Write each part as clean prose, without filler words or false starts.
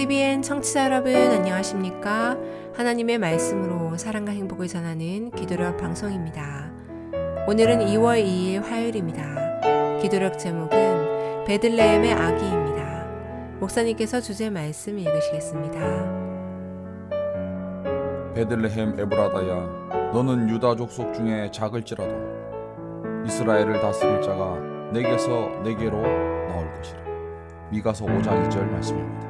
CBN 청취자 여러분 안녕하십니까? 하나님의 말씀으로 사랑과 행복을 전하는 기도력 방송입니다. 오늘은 2월 2일 화요일입니다. 기도력 제목은 베들레헴의 아기입니다. 목사님께서 주제 말씀 읽으시겠습니다. 베들레헴 에브라다야, 너는 유다 족속 중에 작을지라도 이스라엘을 다스릴 자가 내게서 내게로 나올 것이라. 미가서 5장 2절 말씀입니다.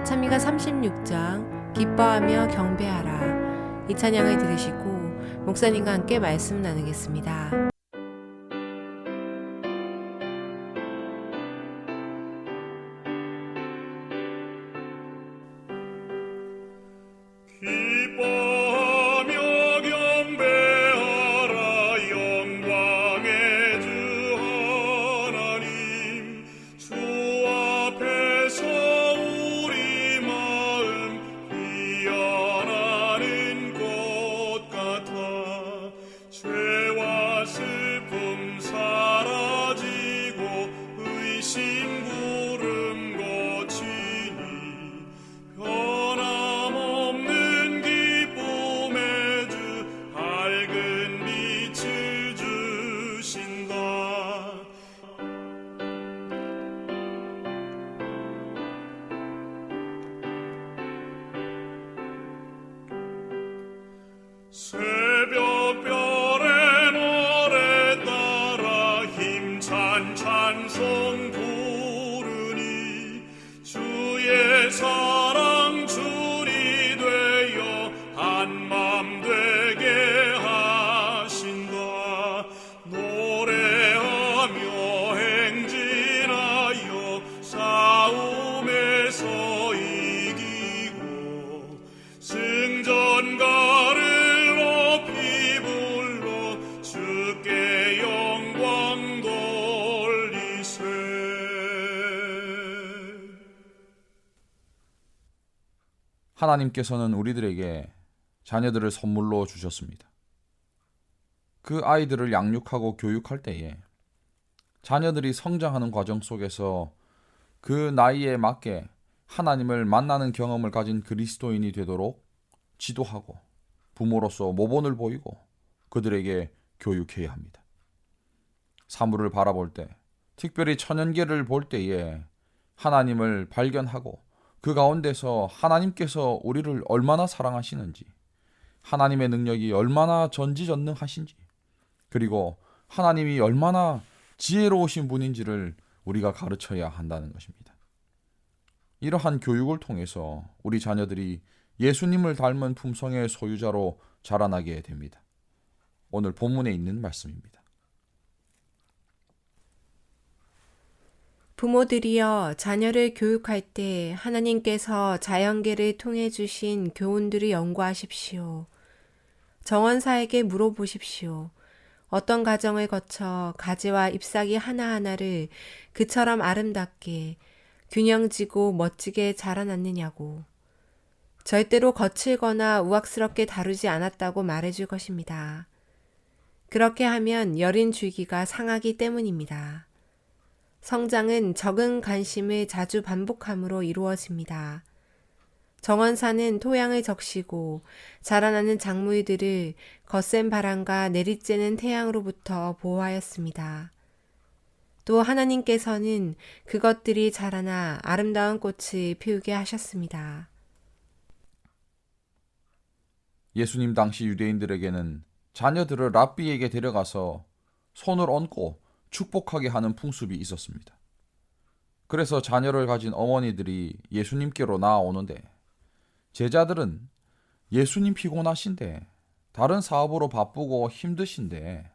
찬미가 36장 기뻐하며 경배하라, 이 찬양을 들으시고 목사님과 함께 말씀 나누겠습니다. 기뻐하며 경배하라, 영광의 주 하나님. 주 앞에서 우리 마음 피어나는 꽃 같아. 죄와 슬픔 사라지고 의심 구름 거치니 변함없는 기쁨의 주 밝은 빛을 주신다. 새벽별의 노래 따라 힘찬 찬송 부르니 주의 사랑 줄이 되어 한맘 되게 하신다. 노래하며 행진하여 싸움에서 이기고 승전가를 높이 불러 주께 영광 돌리세. 하나님께서는 우리들에게 자녀들을 선물로 주셨습니다. 그 아이들을 양육하고 교육할 때에 자녀들이 성장하는 과정 속에서 그 나이에 맞게 하나님을 만나는 경험을 가진 그리스도인이 되도록 지도하고 부모로서 모본을 보이고 그들에게 교육해야 합니다. 사물을 바라볼 때, 특별히 천연계를 볼 때에 하나님을 발견하고 그 가운데서 하나님께서 우리를 얼마나 사랑하시는지, 하나님의 능력이 얼마나 전지전능하신지, 그리고 하나님이 얼마나 지혜로우신 분인지를 우리가 가르쳐야 한다는 것입니다. 이러한 교육을 통해서 우리 자녀들이 예수님을 닮은 품성의 소유자로 자라나게 됩니다. 오늘 본문에 있는 말씀입니다. 부모들이여, 자녀를 교육할 때 하나님께서 자연계를 통해 주신 교훈들을 연구하십시오. 정원사에게 물어보십시오. 어떤 과정을 거쳐 가지와 잎사귀 하나하나를 그처럼 아름답게 균형지고 멋지게 자라났느냐고. 절대로 거칠거나 우악스럽게 다루지 않았다고 말해줄 것입니다. 그렇게 하면 여린 줄기가 상하기 때문입니다. 성장은 적은 관심을 자주 반복함으로 이루어집니다. 정원사는 토양을 적시고 자라나는 작물들을 거센 바람과 내리쬐는 태양으로부터 보호하였습니다. 또 하나님께서는 그것들이 자라나 아름다운 꽃을 피우게 하셨습니다. 예수님 당시 유대인들에게는 자녀들을 랍비에게 데려가서 손을 얹고 축복하게 하는 풍습이 있었습니다. 그래서 자녀를 가진 어머니들이 예수님께로 나아오는데, 제자들은 예수님 피곤하신데, 다른 사업으로 바쁘고 힘드신데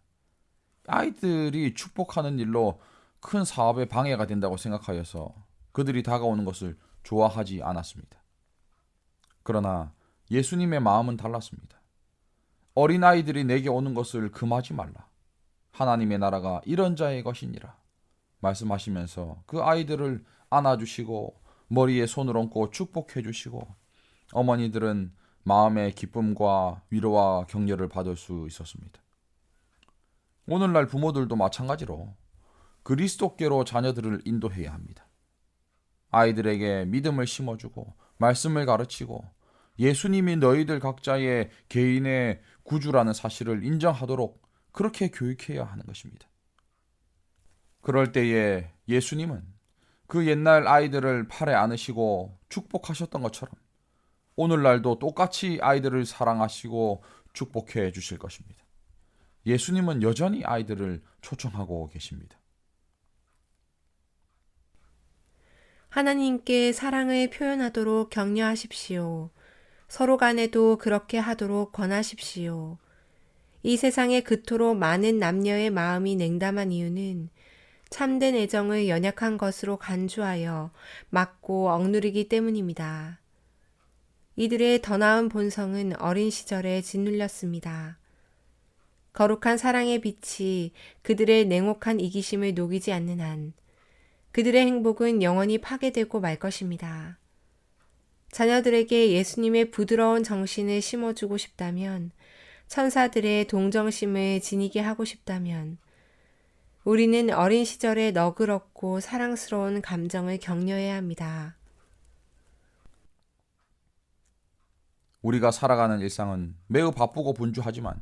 아이들이 축복하는 일로 큰 사업에 방해가 된다고 생각하여서 그들이 다가오는 것을 좋아하지 않았습니다. 그러나 예수님의 마음은 달랐습니다. 어린아이들이 내게 오는 것을 금하지 말라. 하나님의 나라가 이런 자의 것이니라 말씀하시면서 그 아이들을 안아주시고 머리에 손을 얹고 축복해 주시고 어머니들은 마음의 기쁨과 위로와 격려를 받을 수 있었습니다. 오늘날 부모들도 마찬가지로 그리스도께로 자녀들을 인도해야 합니다. 아이들에게 믿음을 심어주고 말씀을 가르치고 예수님이 너희들 각자의 개인의 구주라는 사실을 인정하도록 그렇게 교육해야 하는 것입니다. 그럴 때에 예수님은 그 옛날 아이들을 팔에 안으시고 축복하셨던 것처럼 오늘날도 똑같이 아이들을 사랑하시고 축복해 주실 것입니다. 예수님은 여전히 아이들을 초청하고 계십니다. 하나님께 사랑을 표현하도록 격려하십시오. 서로 간에도 그렇게 하도록 권하십시오. 이 세상에 그토록 많은 남녀의 마음이 냉담한 이유는 참된 애정을 연약한 것으로 간주하여 막고 억누르기 때문입니다. 이들의 더 나은 본성은 어린 시절에 짓눌렸습니다. 거룩한 사랑의 빛이 그들의 냉혹한 이기심을 녹이지 않는 한 그들의 행복은 영원히 파괴되고 말 것입니다. 자녀들에게 예수님의 부드러운 정신을 심어주고 싶다면, 천사들의 동정심을 지니게 하고 싶다면, 우리는 어린 시절의 너그럽고 사랑스러운 감정을 격려해야 합니다. 우리가 살아가는 일상은 매우 바쁘고 분주하지만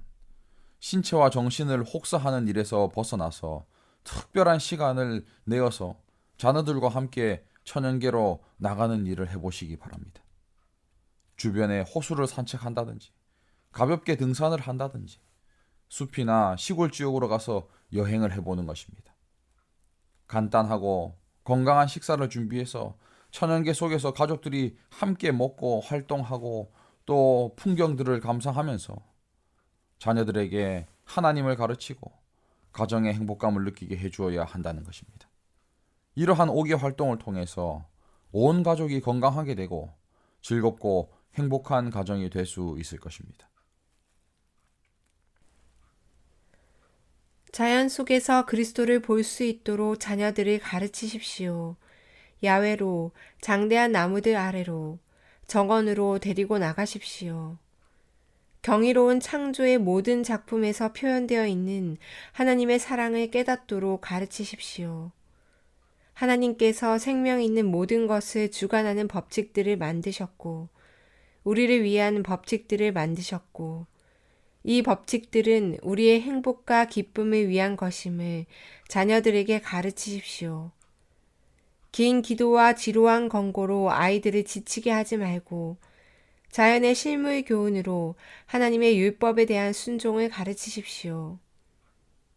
신체와 정신을 혹사하는 일에서 벗어나서 특별한 시간을 내어서 자녀들과 함께 천연계로 나가는 일을 해보시기 바랍니다. 주변에 호수를 산책한다든지 가볍게 등산을 한다든지 숲이나 시골 지역으로 가서 여행을 해보는 것입니다. 간단하고 건강한 식사를 준비해서 천연계 속에서 가족들이 함께 먹고 활동하고 또 풍경들을 감상하면서 자녀들에게 하나님을 가르치고 가정의 행복감을 느끼게 해주어야 한다는 것입니다. 이러한 5개 활동을 통해서 온 가족이 건강하게 되고 즐겁고 행복한 가정이 될 수 있을 것입니다. 자연 속에서 그리스도를 볼 수 있도록 자녀들을 가르치십시오. 야외로, 장대한 나무들 아래로, 정원으로 데리고 나가십시오. 경이로운 창조의 모든 작품에서 표현되어 있는 하나님의 사랑을 깨닫도록 가르치십시오. 하나님께서 생명 있는 모든 것을 주관하는 법칙들을 만드셨고, 우리를 위한 법칙들을 만드셨고, 이 법칙들은 우리의 행복과 기쁨을 위한 것임을 자녀들에게 가르치십시오. 긴 기도와 지루한 권고로 아이들을 지치게 하지 말고 자연의 실물 교훈으로 하나님의 율법에 대한 순종을 가르치십시오.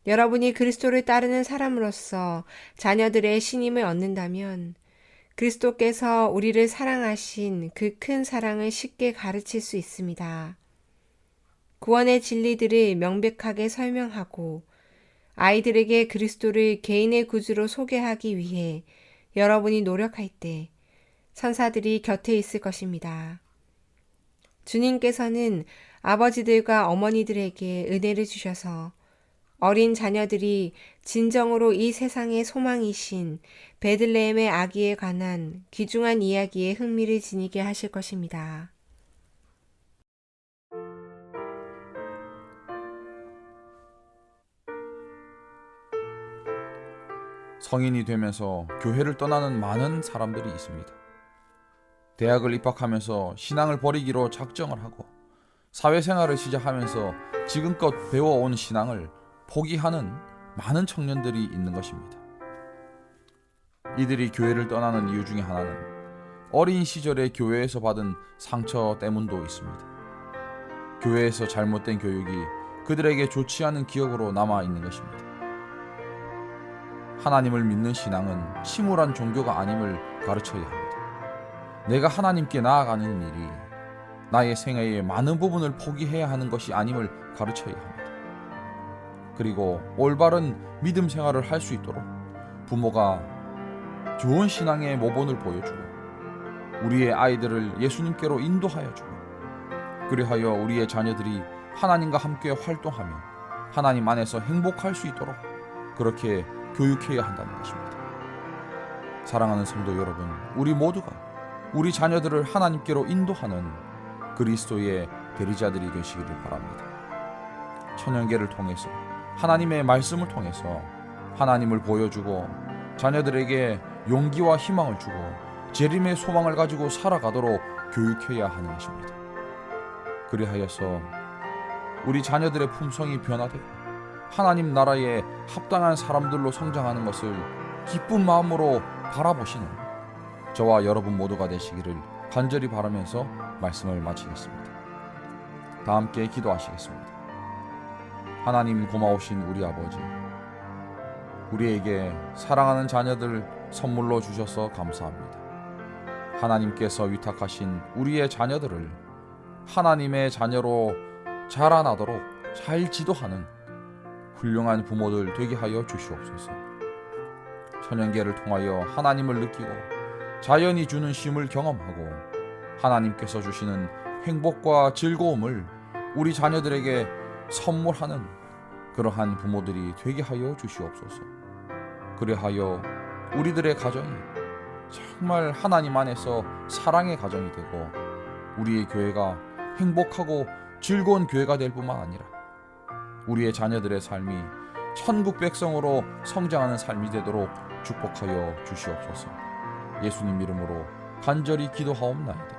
여러분이 그리스도를 따르는 사람으로서 자녀들의 신임을 얻는다면 그리스도께서 우리를 사랑하신 그 큰 사랑을 쉽게 가르칠 수 있습니다. 구원의 진리들을 명백하게 설명하고 아이들에게 그리스도를 개인의 구주로 소개하기 위해 여러분이 노력할 때 천사들이 곁에 있을 것입니다. 주님께서는 아버지들과 어머니들에게 은혜를 주셔서 어린 자녀들이 진정으로 이 세상의 소망이신 베들레헴의 아기에 관한 귀중한 이야기에 흥미를 지니게 하실 것입니다. 성인이 되면서 교회를 떠나는 많은 사람들이 있습니다. 대학을 입학하면서 신앙을 버리기로 작정을 하고 사회생활을 시작하면서 지금껏 배워온 신앙을 포기하는 많은 청년들이 있는 것입니다. 이들이 교회를 떠나는 이유 중에 하나는 어린 시절에 교회에서 받은 상처 때문도 있습니다. 교회에서 잘못된 교육이 그들에게 좋지 않은 기억으로 남아 있는 것입니다. 하나님을 믿는 신앙은 침울한 종교가 아님을 가르쳐야 합니다. 내가 하나님께 나아가는 일이 나의 생애의 많은 부분을 포기해야 하는 것이 아님을 가르쳐야 합니다. 그리고 올바른 믿음 생활을 할 수 있도록 부모가 좋은 신앙의 모본을 보여주고 우리의 아이들을 예수님께로 인도하여 주고 그리하여 우리의 자녀들이 하나님과 함께 활동하며 하나님 안에서 행복할 수 있도록 그렇게 교육해야 한다는 것입니다. 사랑하는 성도 여러분, 우리 모두가 우리 자녀들을 하나님께로 인도하는 그리스도의 대리자들이 되시기를 바랍니다. 천연계를 통해서 하나님의 말씀을 통해서 하나님을 보여주고 자녀들에게 용기와 희망을 주고 재림의 소망을 가지고 살아가도록 교육해야 하는 것입니다. 그리하여서 우리 자녀들의 품성이 변화되고 하나님 나라에 합당한 사람들로 성장하는 것을 기쁜 마음으로 바라보시는 저와 여러분 모두가 되시기를 간절히 바라면서 말씀을 마치겠습니다. 다 함께 기도하시겠습니다. 하나님 고마우신 우리 아버지, 우리에게 사랑하는 자녀들 선물로 주셔서 감사합니다. 하나님께서 위탁하신 우리의 자녀들을 하나님의 자녀로 자라나도록 잘 지도하는 훌륭한 부모들 되게 하여 주시옵소서. 천연계를 통하여 하나님을 느끼고 자연이 주는 쉼을 경험하고 하나님께서 주시는 행복과 즐거움을 우리 자녀들에게 선물하는 그러한 부모들이 되게 하여 주시옵소서. 그리하여 우리들의 가정이 정말 하나님 안에서 사랑의 가정이 되고 우리의 교회가 행복하고 즐거운 교회가 될 뿐만 아니라 우리의 자녀들의 삶이 천국 백성으로 성장하는 삶이 되도록 축복하여 주시옵소서. 예수님 이름으로 간절히 기도하옵나이다.